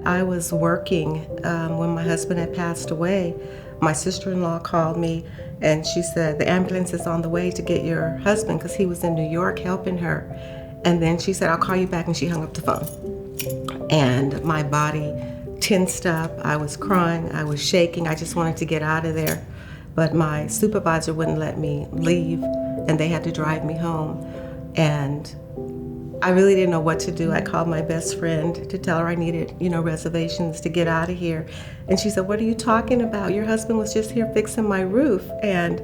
I was working when my husband had passed away. My sister-in-law called me and she said, the ambulance is on the way to get your husband, because he was in New York helping her. And then she said, I'll call you back, and she hung up the phone. And my body tensed up. I was crying, I was shaking. I just wanted to get out of there. But my supervisor wouldn't let me leave, and they had to drive me home. And I really didn't know what to do. I called my best friend to tell her I needed, reservations to get out of here. And she said, what are you talking about? Your husband was just here fixing my roof. And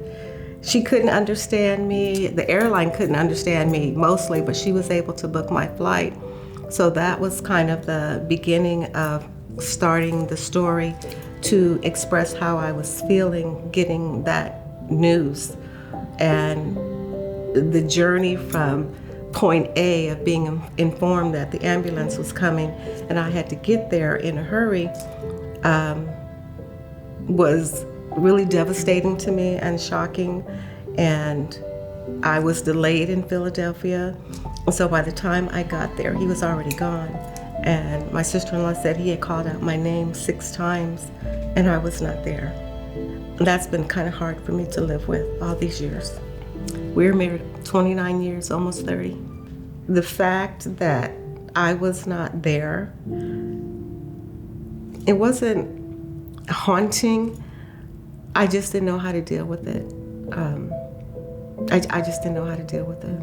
she couldn't understand me. The airline couldn't understand me mostly, but she was able to book my flight. So that was kind of the beginning of starting the story to express how I was feeling getting that news. And the journey from point A of being informed that the ambulance was coming and I had to get there in a hurry was really devastating to me and shocking. And I was delayed in Philadelphia. So by the time I got there, he was already gone. And my sister-in-law said he had called out my name 6 times and I was not there. That's been kind of hard for me to live with all these years. We were married 29 years, almost 30. The fact that I was not there, it wasn't haunting. I just didn't know how to deal with it. I just didn't know how to deal with it.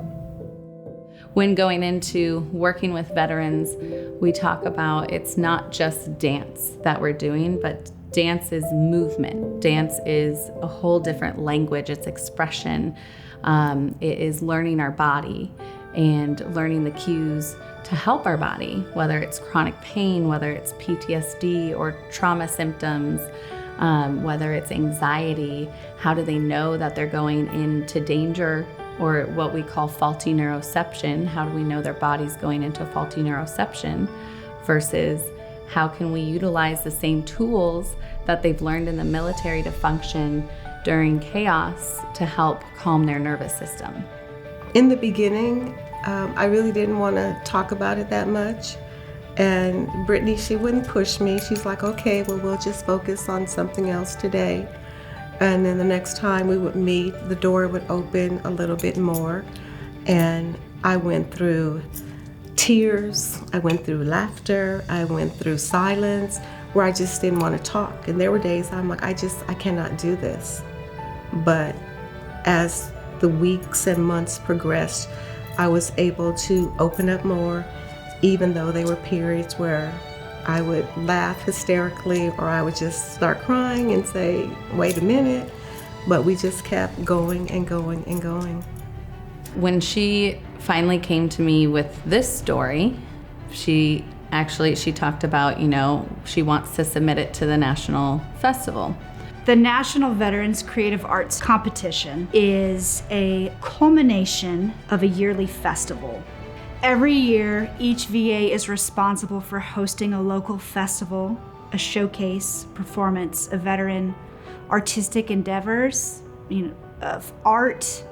When going into working with veterans, we talk about it's not just dance that we're doing, but dance is movement. Dance is a whole different language. It's expression. It is learning our body and learning the cues to help our body, whether it's chronic pain, whether it's PTSD or trauma symptoms, whether it's anxiety. How do they know that they're going into danger or what we call faulty neuroception? How do we know their body's going into faulty neuroception versus how can we utilize the same tools that they've learned in the military to function during chaos to help calm their nervous system? In the beginning, I really didn't want to talk about it that much. And Brittany, she wouldn't push me. She's like, okay, well, we'll just focus on something else today. And then the next time we would meet, the door would open a little bit more. And I went through tears, I went through laughter, I went through silence, where I just didn't want to talk. And there were days I'm like, I cannot do this. But as the weeks and months progressed, I was able to open up more, even though there were periods where I would laugh hysterically or I would just start crying and say, wait a minute. But we just kept going and going and going. When she finally came to me with this story, she talked about, she wants to submit it to the National Festival. The National Veterans Creative Arts Competition is a culmination of a yearly festival. Every year, each VA is responsible for hosting a local festival, a showcase, performance of veteran artistic endeavors, of art,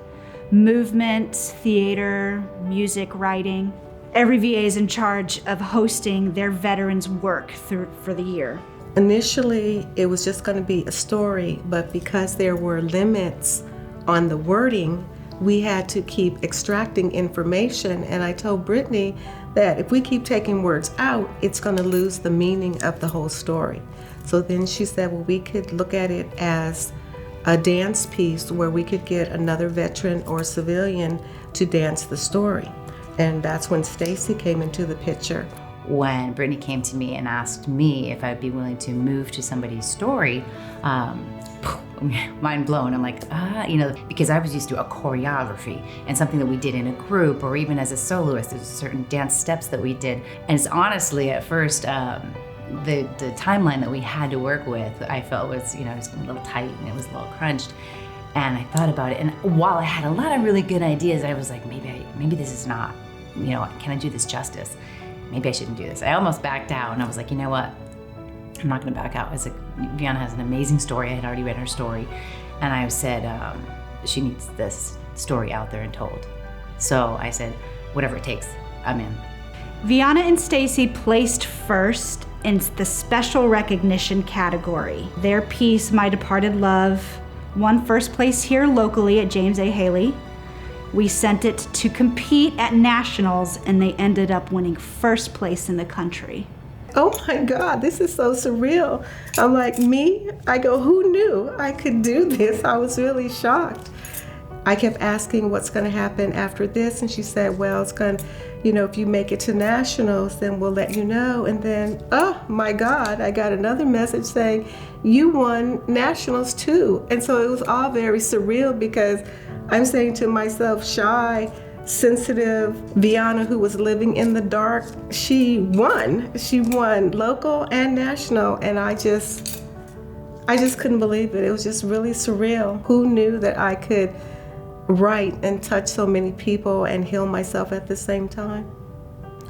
movement, theater, music, writing. Every VA is in charge of hosting their veterans' work for the year. Initially, it was just going to be a story, but because there were limits on the wording, we had to keep extracting information. And I told Brittany that if we keep taking words out, it's going to lose the meaning of the whole story. So then she said, well, we could look at it as a dance piece where we could get another veteran or civilian to dance the story. And that's when Stacy came into the picture. When Brittany came to me and asked me if I'd be willing to move to somebody's story, mind blown. I'm like, because I was used to a choreography and something that we did in a group or even as a soloist. There's certain dance steps that we did. And it's honestly, at first, the timeline that we had to work with, I felt was, it was a little tight and it was a little crunched. And I thought about it. And while I had a lot of really good ideas, I was like, maybe this is not, can I do this justice? Maybe I shouldn't do this. I almost backed out and I was like, you know what? I'm not gonna back out. I was like, Vianna has an amazing story. I had already read her story. And I said, she needs this story out there and told. So I said, whatever it takes, I'm in. Vianna and Stacy placed first in the special recognition category. Their piece, My Departed Love, won first place here locally at James A. Haley. We sent it to compete at nationals, and they ended up winning first place in the country. Oh my God, this is so surreal. I'm like, me? I go, who knew I could do this? I was really shocked. I kept asking what's going to happen after this, and she said, well, it's going to, if you make it to nationals, then we'll let you know. And then, oh my God, I got another message saying, you won nationals too. And so it was all very surreal because I'm saying to myself, shy, sensitive Vianna, who was living in the dark, she won. She won local and national, and I just couldn't believe it. It was just really surreal. Who knew that I could write and touch so many people and heal myself at the same time?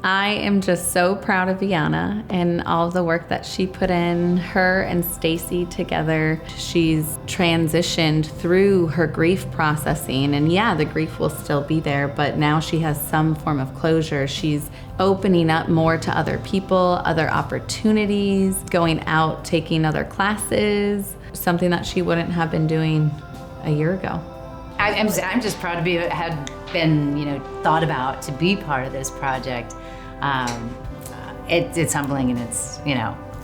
I am just so proud of Vianna and all of the work that she put in. Her and Stacy together, she's transitioned through her grief processing, and yeah, the grief will still be there, but now she has some form of closure. She's opening up more to other people, other opportunities, going out, taking other classes, something that she wouldn't have been doing a year ago. I'm just proud to be had been thought about to be part of this project. It's humbling, and it's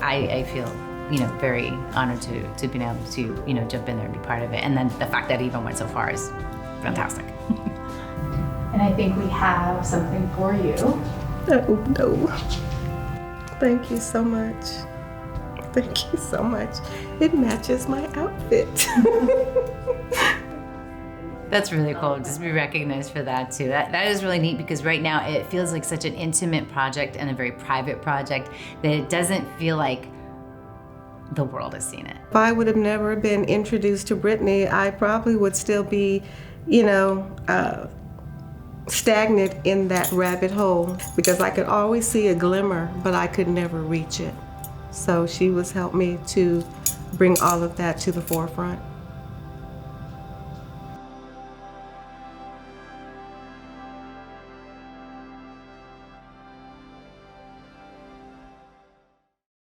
I feel very honored to be able to jump in there and be part of it. And then the fact that it even went so far is fantastic. And I think we have something for you. Oh no! Thank you so much. Thank you so much. It matches my outfit. That's really cool. Just be recognized for that too. That is really neat because right now it feels like such an intimate project and a very private project that it doesn't feel like the world has seen it. If I would have never been introduced to Brittany, I probably would still be, stagnant in that rabbit hole because I could always see a glimmer, but I could never reach it. So she was helped me to bring all of that to the forefront.